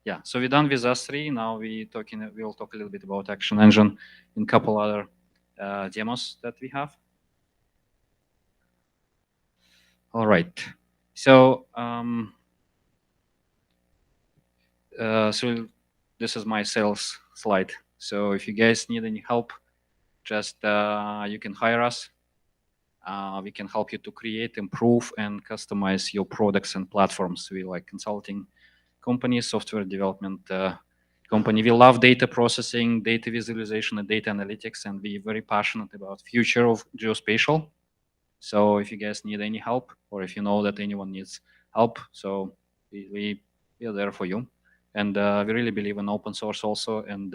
yeah, so we're done with S3. Now we'll talk a little bit about Action Engine and a couple other demos that we have. All right. So so this is my sales slide. So if you guys need any help, just you can hire us. We can help you to create, improve, and customize your products and platforms. We like consulting company, software development company. We love data processing, data visualization, and data analytics, and we're very passionate about future of geospatial. So if you guys need any help, or if you know that anyone needs help, so we are there for you. And we really believe in open source also. And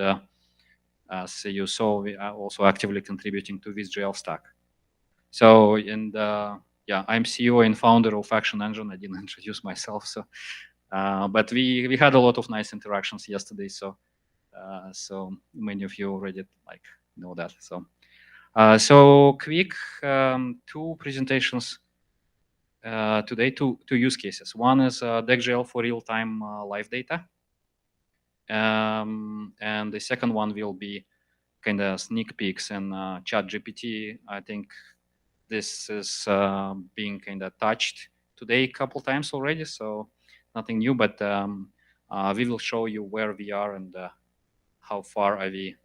as you saw, we are also actively contributing to WithGL stack. So, and yeah, I'm CEO and founder of Action Engine. I didn't introduce myself, so but we had a lot of nice interactions yesterday. So so many of you already like know that. So so quick two presentations today, two use cases. One is deck.gl for real-time live data, and the second one will be kind of sneak peeks and ChatGPT. I think this is being kind of touched today a couple times already, so nothing new, but we will show you where we are and how far are we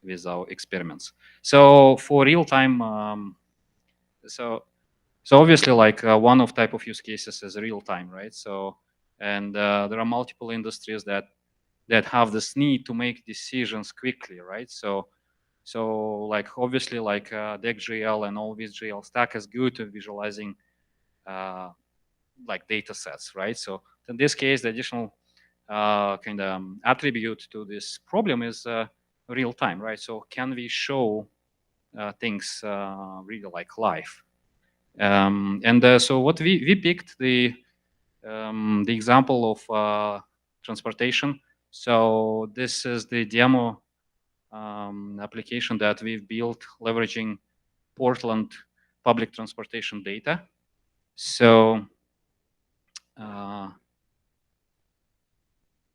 with our experiments. So for real time, so obviously like one of type of use cases is real time, right? So and there are multiple industries that have this need to make decisions quickly, right? So like obviously like deck.gl and all WithGL stack is good at visualizing like data sets, right? So in this case, the additional kind of attribute to this problem is real time, right? So can we show things really like live? And so what we picked the example of transportation. So this is the demo application that we've built leveraging Portland public transportation data. So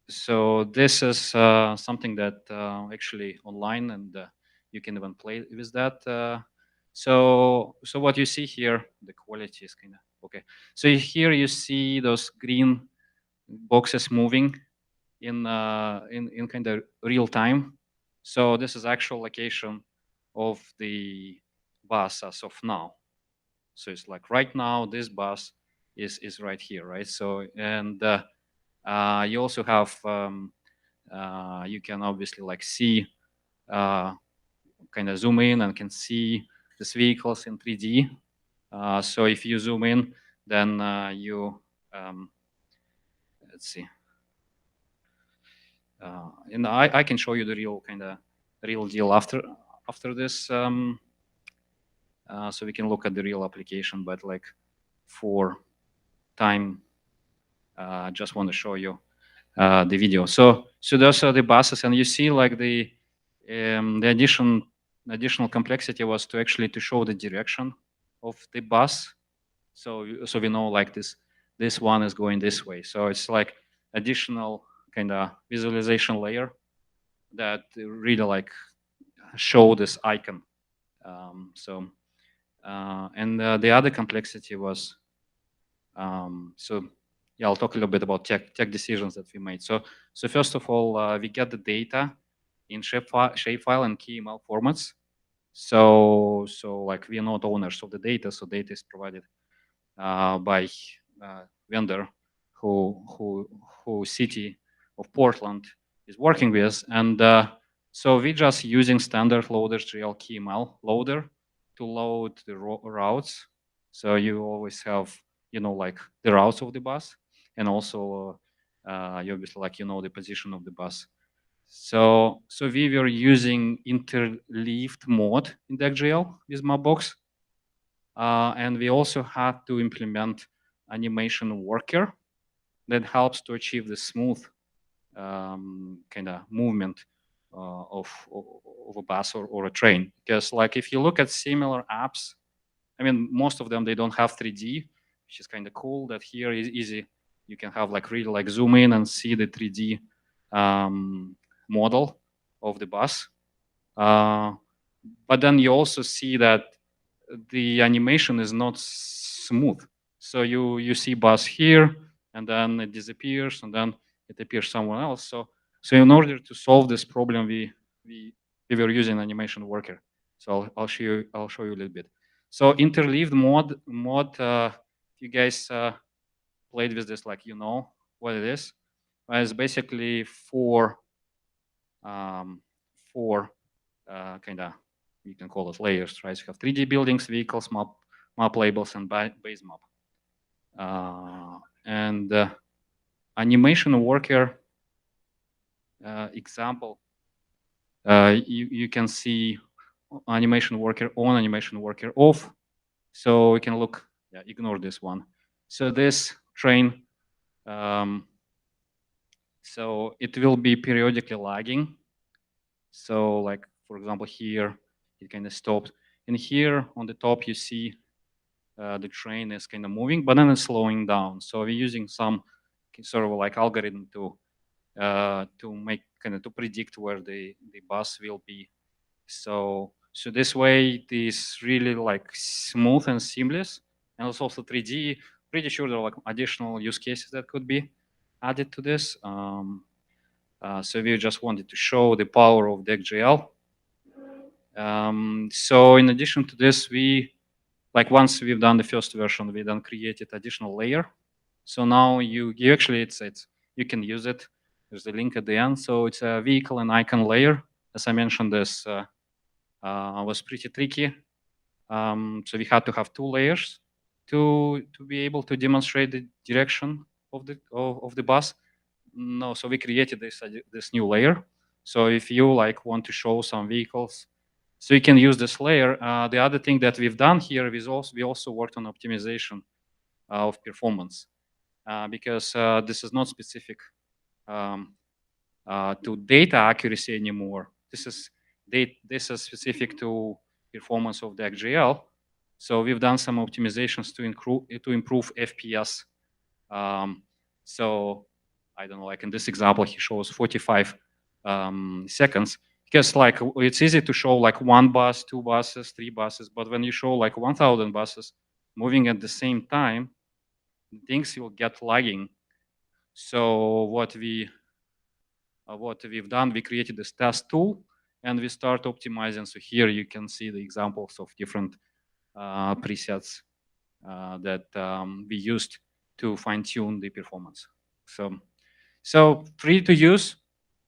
so this is something that actually online, and you can even play with that. So what you see here, the quality is kind of okay. So here you see those green boxes moving in kind of real time. So this is actual location of the bus as of now. So it's like right now this bus is right here, right? So and you also have you can obviously like see kind of zoom in and can see these vehicles in 3D. So if you zoom in, then you let's see. And I can show you the real kind of real deal after this. So we can look at the real application, but like for time, just want to show you the video. So those are the buses, and you see like the additional complexity was to actually to show the direction of the bus. So we know like this one is going this way. So it's like additional kind of visualization layer that really like show this icon. And the other complexity was so yeah, I'll talk a little bit about tech decisions that we made. So first of all, we get the data in shapefile and KML formats. So like we are not owners of the data, so data is provided by vendor who city of Portland is working with, and so we just using standard loaders.gl KML loader to load the routes. So you always have like the routes of the bus, and also you obviously like the position of the bus. So we were using interleaved mode in deck.gl with Mapbox. And we also had to implement animation worker that helps to achieve the smooth kind of movement of a bus or a train. Because like if you look at similar apps, I mean, most of them, they don't have 3D, which is kind of cool that here is easy. you can have like really like zoom in and see the 3D model of the bus. But then you also see that the animation is not smooth. So you see bus here, and then it disappears, and then it appears somewhere else. So in order to solve this problem, we were using animation worker. So I'll show you a little bit. So interleaved mod you guys played with this, like you know what it is. It's basically four kind of, you can call it layers, right? So you have 3D buildings, vehicles, map labels, and base map. And animation worker example, you can see animation worker on, animation worker off. So we can look, ignore this one. So this train, so it will be periodically lagging. So like, for example, here, it kind of stopped. And here on the top, you see the train is kind of moving, but then it's slowing down. So we're using some sort of like algorithm to make to predict where the bus will be. So this way it is really like smooth and seamless, and it's also 3D. Pretty sure there are like additional use cases that could be added to this. So we just wanted to show the power of deck.gl. So in addition to this, once we've done the first version, we then created additional layer. So now you actually, you can use it. There's a link at the end. So it's a vehicle and icon layer. As I mentioned, this was pretty tricky. So we had to have two layers to be able to demonstrate the direction of the bus. No, so we created this new layer. So if you want to show some vehicles, so you can use this layer. The other thing that we've done here is we also worked on optimization of performance because this is not specific to data accuracy anymore. This is specific to performance of the deck.gl. So we've done some optimizations to improve FPS. So I don't know, like in this example, he shows 45 seconds. Because it's easy to show like one bus, two buses, three buses, but when you show like 1,000 buses moving at the same time, things will get lagging. So what we've done, we created this test tool and we start optimizing. So here you can see the examples of different presets that we used to fine tune the performance. So free to use.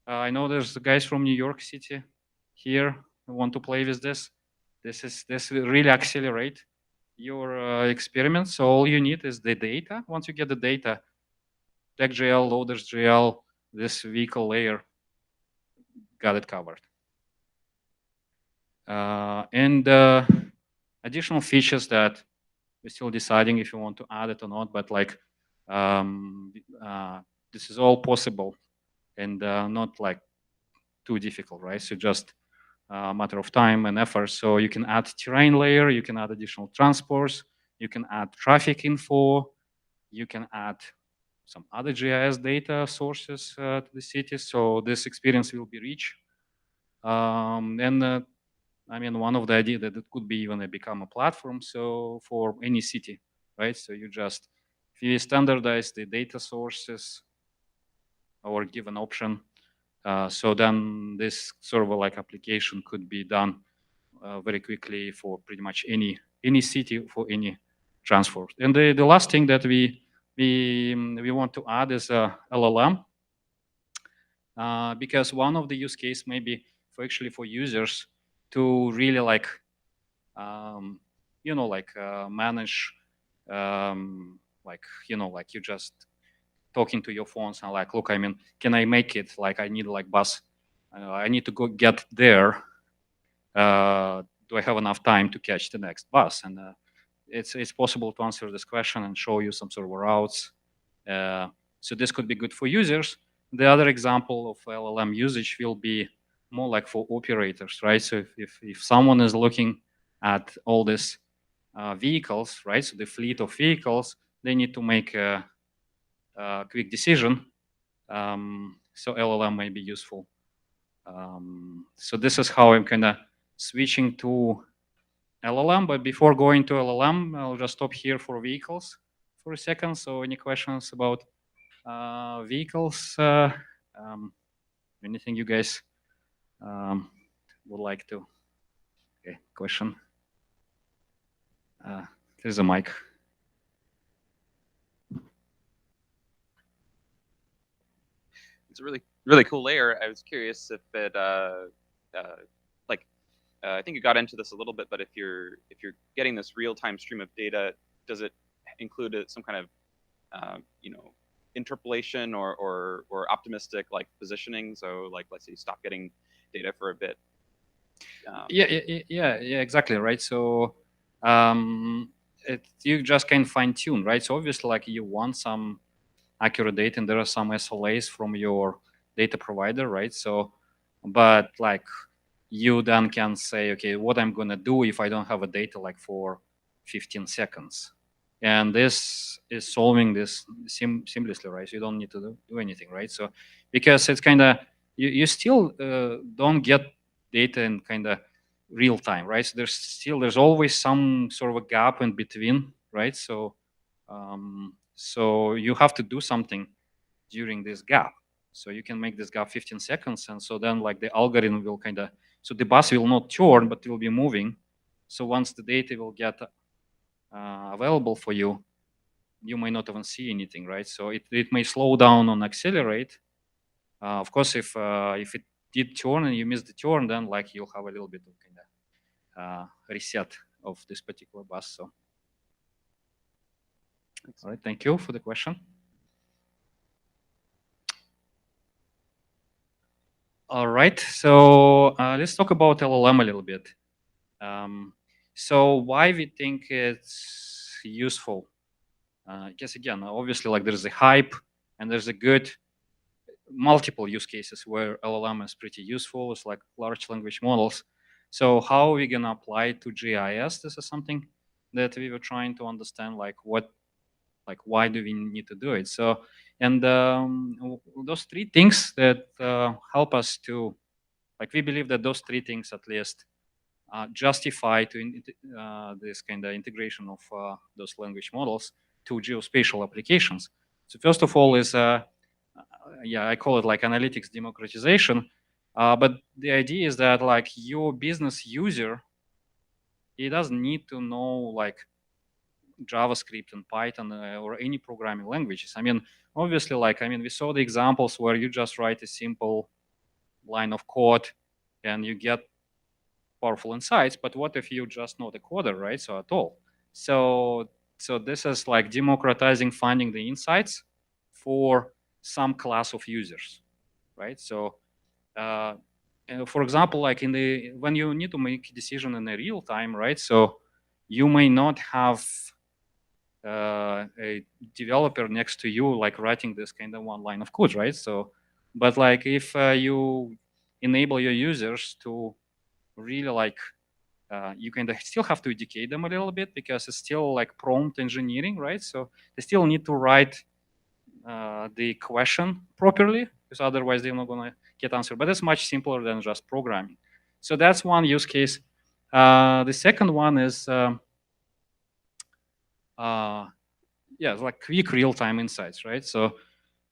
I know there's guys from New York City here who want to play with this. This will really accelerate your experiments. So all you need is the data. Once you get the data, deck.gl, loaders.gl, this vehicle layer got it covered. And additional features that we're still deciding if you want to add it or not, but this is all possible and not too difficult, right? So just a matter of time and effort. So you can add terrain layer, you can add additional transports, you can add traffic info, you can add some other GIS data sources to the city. So this experience will be rich. And I mean, one of the ideas that it could be even become a platform. So for any city, right? So if you standardize the data sources or give an option, so then this sort of application could be done very quickly for pretty much any city for any transport. And the last thing that we want to add is a LLM, because one of the use case maybe for users to really manage you just talking to your phones and look, I mean, can I make it I need bus, I need to go get there, do I have enough time to catch the next bus? And it's possible to answer this question and show you some sort of routes. So this could be good for users. The other example of LLM usage will be more for operators, right? So if someone is looking at all these vehicles, right? So the fleet of vehicles, they need to make quick decision. So LLM may be useful. So this is how I'm kind of switching to LLM. But before going to LLM, I'll just stop here for vehicles for a second. So any questions about vehicles? Anything you guys would like to? Okay, question. There's a mic. It's a really cool layer. I was curious if it I think you got into this a little bit, but if you're getting this real-time stream of data, does it include some kind of interpolation or optimistic like positioning? So like let's say you stop getting data for a bit. Yeah, exactly, right. So you just can fine tune, right? So obviously, like you want some accurate data, and there are some SLAs from your data provider, right? So, but like you then can say, okay, what I'm gonna do if I don't have a data like for 15 seconds, and this is solving this seamlessly, right? So you don't need to do anything, right? So because it's kind of you still don't get data in kind of real time, right? So there's always some sort of a gap in between, right? So so you have to do something during this gap. So you can make this gap 15 seconds, and so then like the algorithm will kind of, so the bus will not turn, but it will be moving. So once the data will get available for you, you may not even see anything, right? So it may slow down or accelerate. Of course, if it did turn and you missed the turn, then like you'll have a little bit of kind of reset of this particular bus. So, all right, thank you for the question. All right, so let's talk about LLM a little bit. So why we think it's useful? I guess again, obviously, like there's a hype and there's a good multiple use cases where LLM is pretty useful. It's like large language models. So how are we gonna apply it to GIS? This is something that we were trying to understand, like why do we need to do it? So, and those three things that help us to, like, we believe that those three things at least justify to this kind of integration of those language models to geospatial applications. So first of all is, yeah, I call it like analytics democratization. But the idea is that like your business user, he doesn't need to know like JavaScript and Python or any programming languages. I mean, obviously, like, I mean, we saw the examples where you just write a simple line of code and you get powerful insights. But what if you just not a coder, right? So at all. So this is like democratizing finding the insights for some class of users, right? So for example, like when you need to make a decision in a real time, right? So you may not have a developer next to you, like writing this kind of one line of code, right? So, but like if you enable your users to really like, you kind of still have to educate them a little bit because it's still like prompt engineering, right? So they still need to write the question properly because otherwise they're not gonna get answered. But it's much simpler than just programming. So that's one use case. The second one is, yeah, like quick real-time insights, right? So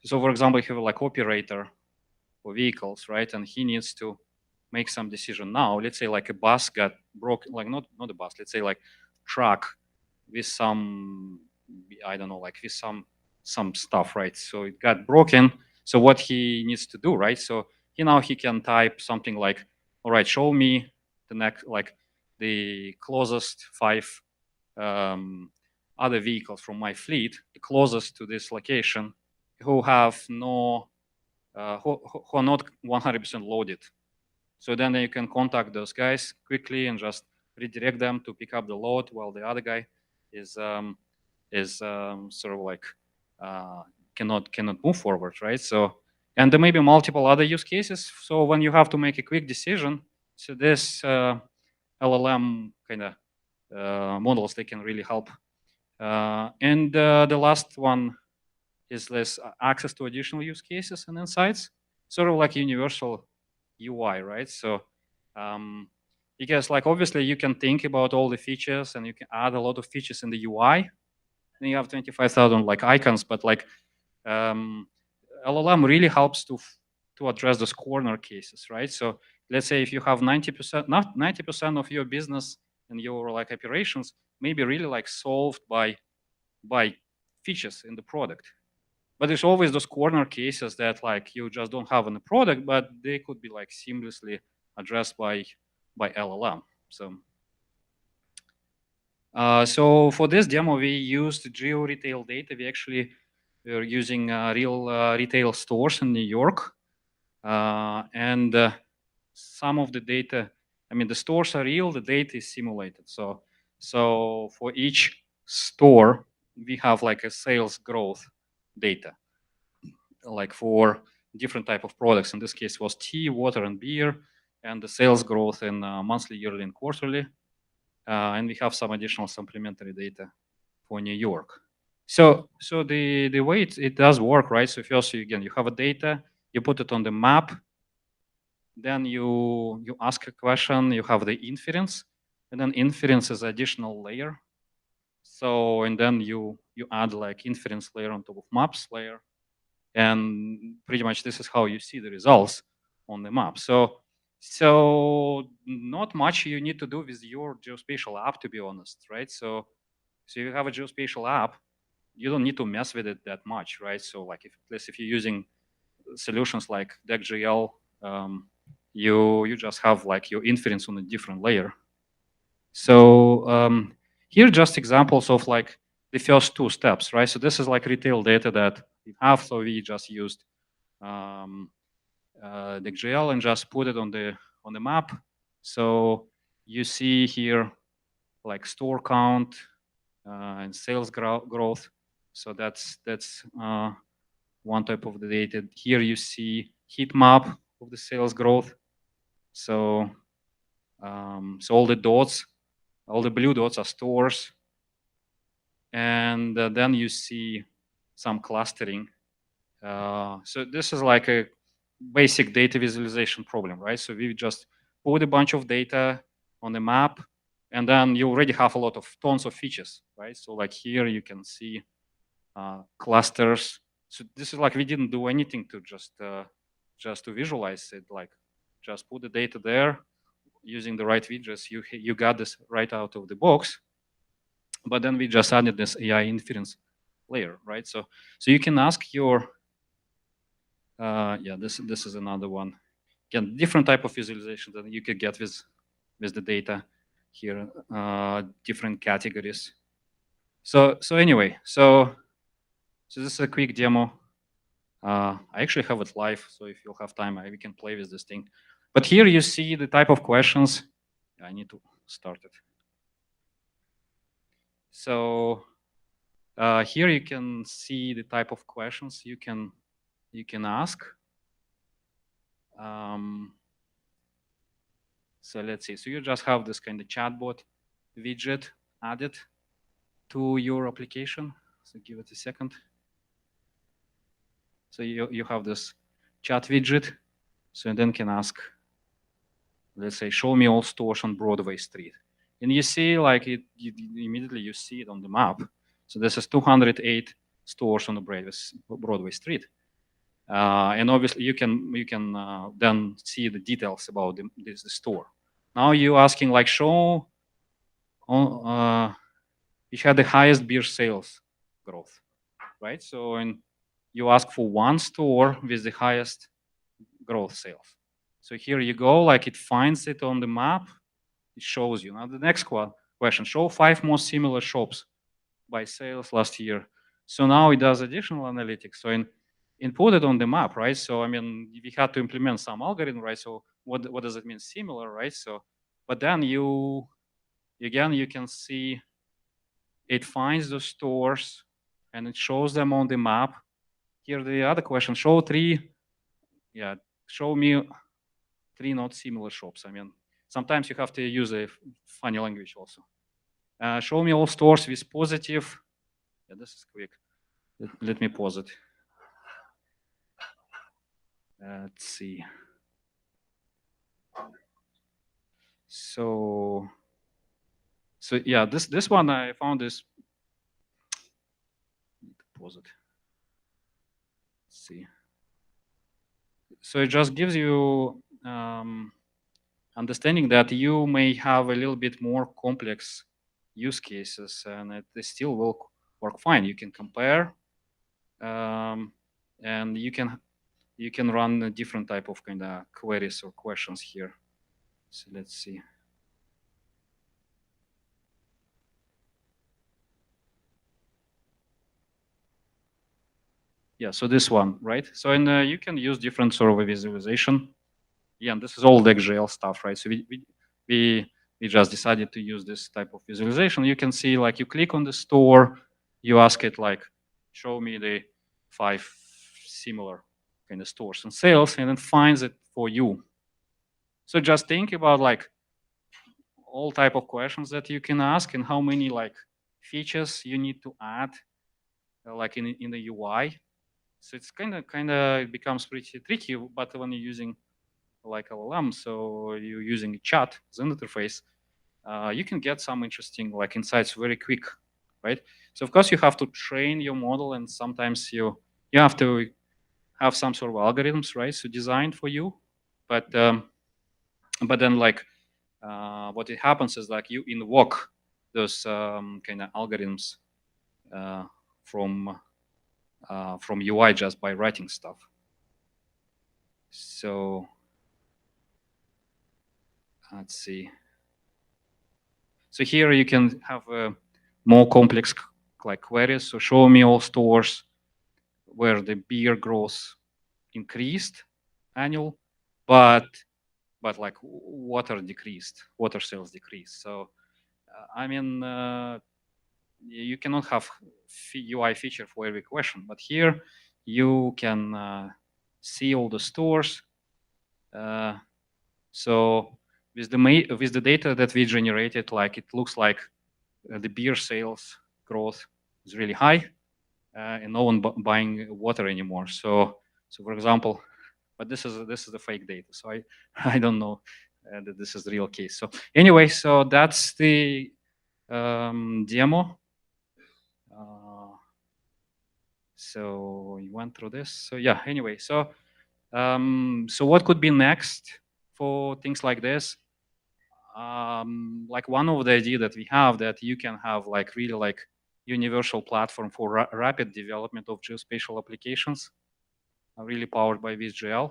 for example, you have like operator for vehicles, right? And he needs to make some decision now. Let's say like a bus got broken, like not a bus, let's say like truck with some, I don't know, like with some stuff, right? So it got broken. So what he needs to do, right? So he can type something like, all right, show me the next, like the closest 5 other vehicles from my fleet, closest to this location, who have no, who are not 100% loaded. So then you can contact those guys quickly and just redirect them to pick up the load while the other guy is sort of like cannot move forward, right? So, and there may be multiple other use cases. So when you have to make a quick decision, so this LLM kind of models, they can really help. And the last one is this access to additional use cases and insights, sort of like universal UI, right? So because like obviously you can think about all the features and you can add a lot of features in the UI. Then you have 25,000 like icons, but like LLM really helps to address those corner cases, right? So let's say if you have 90%, not 90% of your business and your like operations maybe really like solved by features in the product. But there's always those corner cases that like you just don't have in the product, but they could be like seamlessly addressed by LLM. So for this demo, we used geo retail data. We're using real retail stores in New York, and some of the data. I mean, the stores are real. The data is simulated. So for each store, we have like a sales growth data, like for different type of products. In this case, was tea, water, and beer, and the sales growth in monthly, yearly, and quarterly. And we have some additional supplementary data for New York. So the way it does work, right? So first, you have a data, you put it on the map, then you ask a question, you have the inference, and then inference is additional layer. So and then you add like inference layer on top of maps layer, and pretty much this is how you see the results on the map. So not much you need to do with your geospatial app, to be honest, right? So you have a geospatial app, you don't need to mess with it that much, right? So like if you're using solutions like deck.gl, you just have like your inference on a different layer. So here just examples of like the first two steps, right? So this is like retail data that we have, so we just used deck.gl and just put it on the map. So you see here like store count and sales growth. So that's one type of the data. Here you see heat map of the sales growth. So so all the dots, all the blue dots are stores, and then you see some clustering. So this is like a basic data visualization problem, right? So we just put a bunch of data on the map, and then you already have a lot of tons of features, right? So like here you can see clusters. So this is like we didn't do anything to just to visualize it. Like just put the data there using the right widgets. You got this right out of the box. But then we just added this AI inference layer, right? So you can ask your yeah, this is another one. Again, different type of visualization that you could get with the data here, different categories. So anyway, so this is a quick demo. I actually have it live, so if you'll have time, we can play with this thing. But here you see the type of questions. I need to start it. So here you can see the type of questions you can ask. So let's see. So you just have this kind of chatbot widget added to your application. So give it a second. So you have this chat widget. So you then can ask, let's say, show me all stores on Broadway Street. And you see like immediately you see it on the map. So this is 208 stores on the Broadway Street. And obviously you can then see the details about the store. Now you're asking like show which had the highest beer sales growth, right? So and you ask for one store with the highest growth sales. So here you go, like it finds it on the map, it shows you. Now the next question, show 5 more similar shops by sales last year. So now it does additional analytics. So put it on the map, right? So I mean, we had to implement some algorithm, right? So what does it mean similar, right? So, but then you can see it finds the stores and it shows them on the map. Here the other question, show me 3 not similar shops. I mean, sometimes you have to use a funny language also. Show me all stores with positive, this is quick, Let me pause it. Let's see. So yeah, this one I found this. Pause it. Let's see. So it just gives you understanding that you may have a little bit more complex use cases, and it still will work fine. You can compare, and you can run a different type of kind of queries or questions here. So let's see. Yeah, so this one, right? So and you can use different sort of visualization. Yeah, and this is all deck.gl stuff, right? So we just decided to use this type of visualization. You can see, like, you click on the store, you ask it, like, show me the 5 similar kind of stores and sales, and it finds it for you. So just think about, like, all type of questions that you can ask and how many, like, features you need to add, like in the UI. So it's kind of it becomes pretty tricky, but when you're using like LLM, so you're using chat as an interface, you can get some interesting, like, insights very quick, right? So of course you have to train your model, and sometimes you have to have some sort of algorithms, right? So designed for you, but then, like, what it happens is, like, you invoke those kind of algorithms uh, from UI just by writing stuff. So let's see. So here you can have more complex, like, queries. So show me all stores where the beer growth increased annual, but like water decreased, water sales decreased. So I mean, you cannot have UI feature for every question, but here you can see all the stores. So with the data that we generated, like, it looks like the beer sales growth is really high, and no one buying water anymore. So for example, but this is the fake data. So I don't know that this is the real case. So anyway, so that's the demo. So we went through this. So yeah. Anyway, so what could be next for things like this? Like, one of the idea that we have, that you can have, like, really, like, universal platform for rapid development of geospatial applications, really powered by VizGL.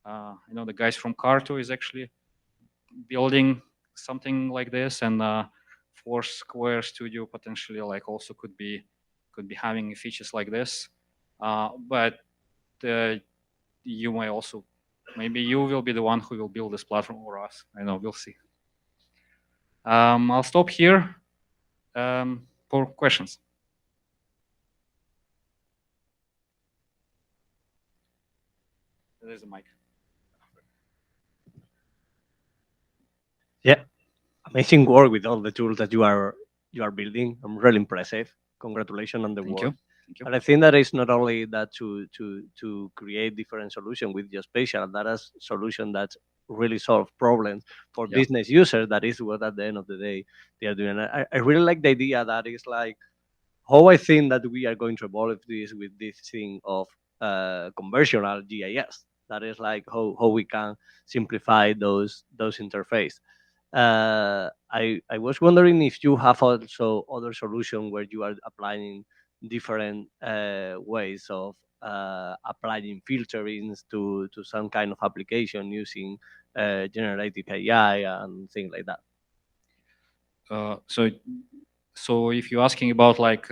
I know the guys from Carto is actually building something like this, and Foursquare Studio potentially, like, also could be having features like this. But you may also, maybe you will be the one who will build this platform for us. I know, we'll see. I'll stop here for questions. There's a mic. Yeah, amazing work with all the tools that you are building. I'm really impressive. Congratulations on the Thank work. you. Thank you. And I think that it's not only that to create different solutions with geospatial, that is solution that really solve problems for Yeah. business users. That is what at the end of the day they are doing. I really like the idea that is like how I think that we are going to evolve this with this thing of conversational GIS. That is like how we can simplify those interface. I was wondering if you have also other solution where you are applying different ways of applying filterings to some kind of application using generative AI and things like that. So if you're asking about, like,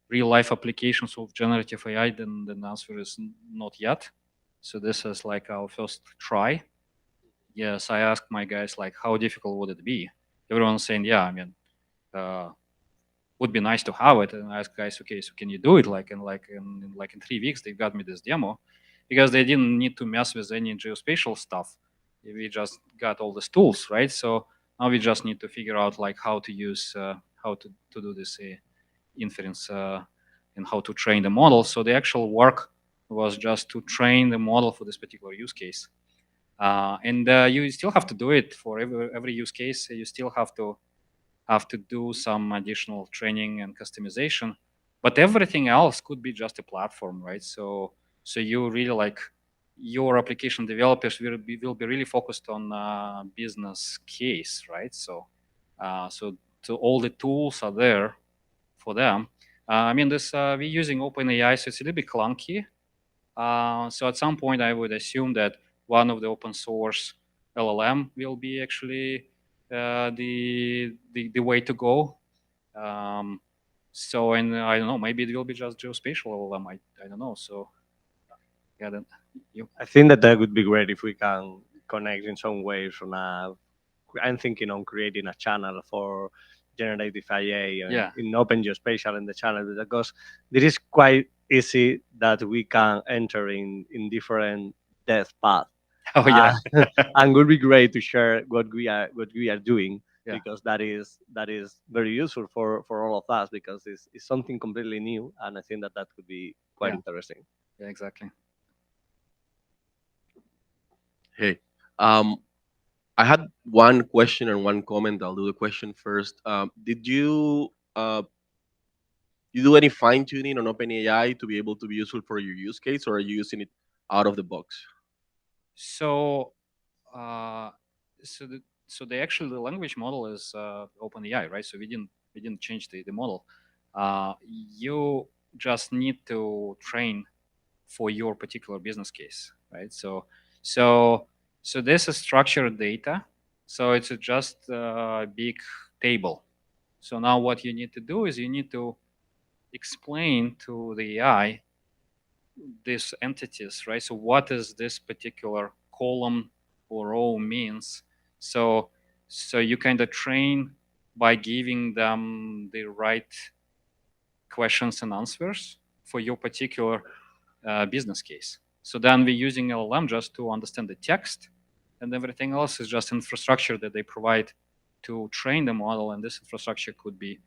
real life applications of generative AI, then the answer is not yet. So this is, like, our first try. Yes, I asked my guys, like, how difficult would it be? Everyone's saying, yeah, I mean, would be nice to have it. And I asked guys, okay, so can you do it? Like in 3 weeks, they got me this demo, because they didn't need to mess with any geospatial stuff. We just got all these tools, right? So now we just need to figure out, like, how to use how to do this inference and how to train the model. So the actual work was just to train the model for this particular use case. And you still have to do it for every use case. You still have to do some additional training and customization, but everything else could be just a platform, right? So you really like your application developers will be really focused on business case, right? So all the tools are there for them. I mean, we're using OpenAI, so it's a little bit clunky. So at some point, I would assume that one of the open source LLM will be actually the way to go. So, and I don't know, maybe it will be just geospatial LLM. I don't know. So, yeah, then I think that would be great if we can connect in some way from I'm thinking on creating a channel for generative AI Yeah. in Open Geospatial in the channel, because it is quite easy that we can enter in different death paths. Oh yeah. And would be great to share what we are doing, Yeah. because that is very useful for all of us, because it's something completely new, and I think that could be quite Yeah. interesting. Yeah, exactly. Hey, I had one question and one comment. I'll do the question first. Did you do any fine tuning on OpenAI to be able to be useful for your use case, or are you using it out of the box? So, the actual the language model is OpenAI, right? So we didn't change the model. You just need to train for your particular business case, right? So this is structured data. So it's just a big table. So now what you need to do is you need to explain to the AI these entities, right? So what is this particular column or row means? So you kind of train by giving them the right questions and answers for your particular business case. So then we're using LLM just to understand the text, and everything else is just infrastructure that they provide to train the model. And this infrastructure could be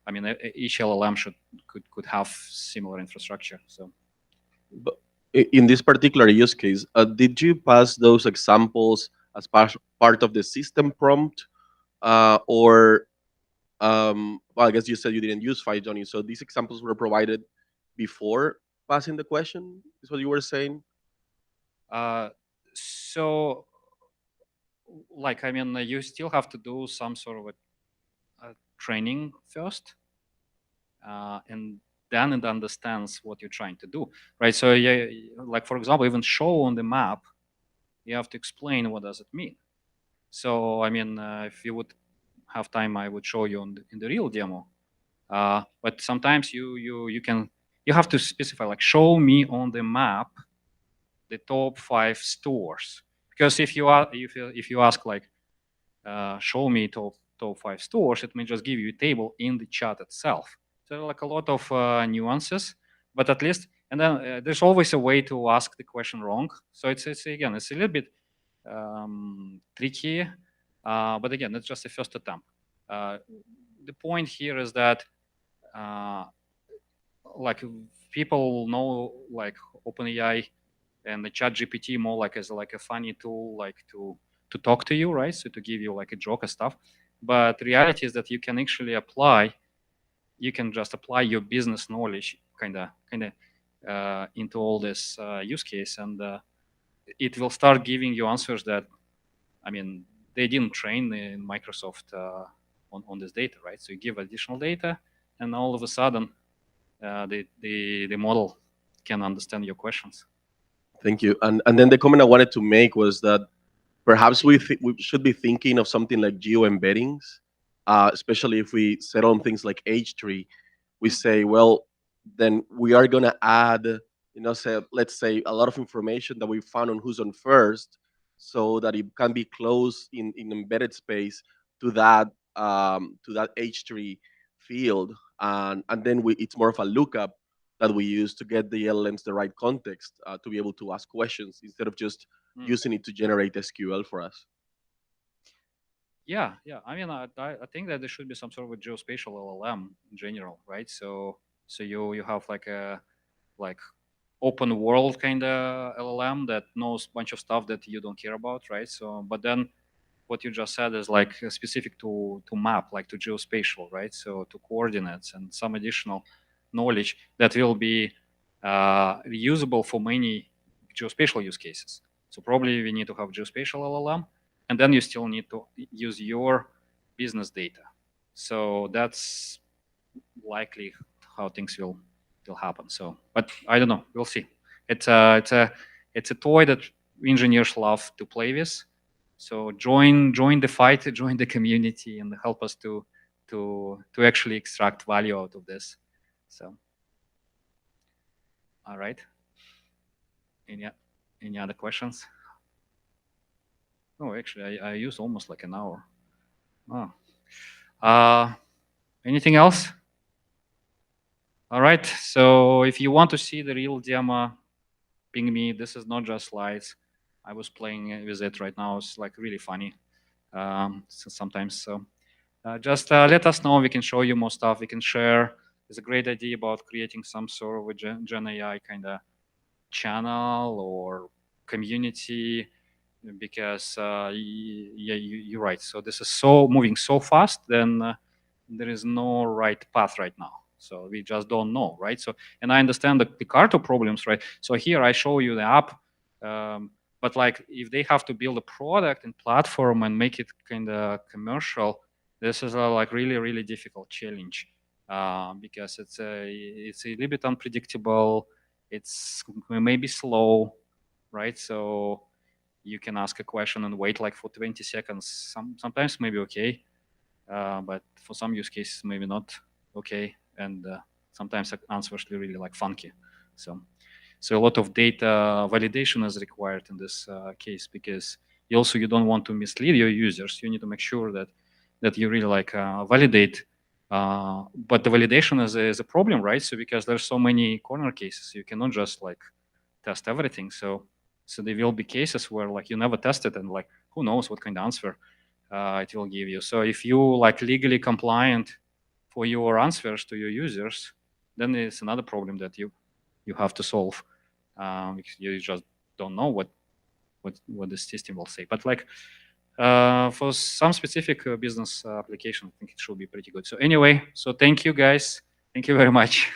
I mean, each LLM could have similar infrastructure. So, But in this particular use case, did you pass those examples as part of the system prompt, or well, I guess you said you didn't use fine tuning, so these examples were provided before passing the question. Is what you were saying? so like, I mean, you still have to do some sort of a training first, and then it understands what you're trying to do, right? So yeah, like for example, even show on the map, you have to explain what does it mean. So I mean, if you would have time, I would show you in the real demo. But sometimes you have to specify, like, show me on the map the top 5 stores, because if you ask like show me top 5 stores, it may just give you a table in the chat itself. So like a lot of nuances, but at least, and then there's always a way to ask the question wrong. So it's again, it's a little bit tricky, but again, it's just a first attempt. The point here is that like people know like OpenAI and the chat GPT more like as like a funny tool, like to talk to you, right? So to give you like a joke and stuff. But the reality is that you can actually just apply your business knowledge kind of into all this use case, and it will start giving you answers that, I mean, they didn't train in Microsoft on this data, right? So you give additional data, and all of a sudden, the model can understand your questions. Thank you. And then the comment I wanted to make was that perhaps we should be thinking of something like geo embeddings, especially if we settle on things like H3. We say, well, then we are going to add, let's say a lot of information that we found on who's on first, so that it can be close in embedded space to that H3 field, and then it's more of a lookup that we use to get the LLMs the right context to be able to ask questions instead of just using it to generate SQL for us. Yeah. I mean, I think that there should be some sort of a geospatial LLM in general, right? So you have like a open world kind of LLM that knows a bunch of stuff that you don't care about, right? So, but then what you just said is like specific to map, like to geospatial, right? So to coordinates and some additional knowledge that will be reusable for many geospatial use cases. So probably we need to have geospatial LLM, and then you still need to use your business data. So that's likely how things will happen. So, but I don't know. We'll see. It's a toy that engineers love to play with. So join the fight, join the community, and help us to actually extract value out of this. So, all right. Any other questions? Oh, actually, I used almost like an hour. Oh. Anything else? All right. So if you want to see the real demo, ping me. This is not just slides. I was playing with it right now. It's like really funny sometimes. So just let us know. We can show you more stuff. We can share. There's a great idea about creating some sort of a Gen AI kind of channel or community, because yeah, you're right. So this is so moving so fast, then there is no right path right now. So we just don't know, right? So, and I understand the Picarto problems, right? So here I show you the app, but like if they have to build a product and platform and make it kind of commercial, this is a like really difficult challenge because it's a little bit unpredictable. It's maybe slow, right? So you can ask a question and wait like for 20 seconds. Sometimes maybe okay, but for some use cases maybe not okay, and sometimes the answers are really like funky. So a lot of data validation is required in this case, because you don't want to mislead your users. You need to make sure that you really like validate. But the validation is a problem, right? So because there's so many corner cases, you cannot just like test everything. So there will be cases where like you never tested and like who knows what kind of answer it will give you. So if you like legally compliant for your answers to your users, then it's another problem that you have to solve, because you just don't know what the system will say. But like for some specific business application, I think it should be pretty good. So anyway, so thank you guys. Thank you very much.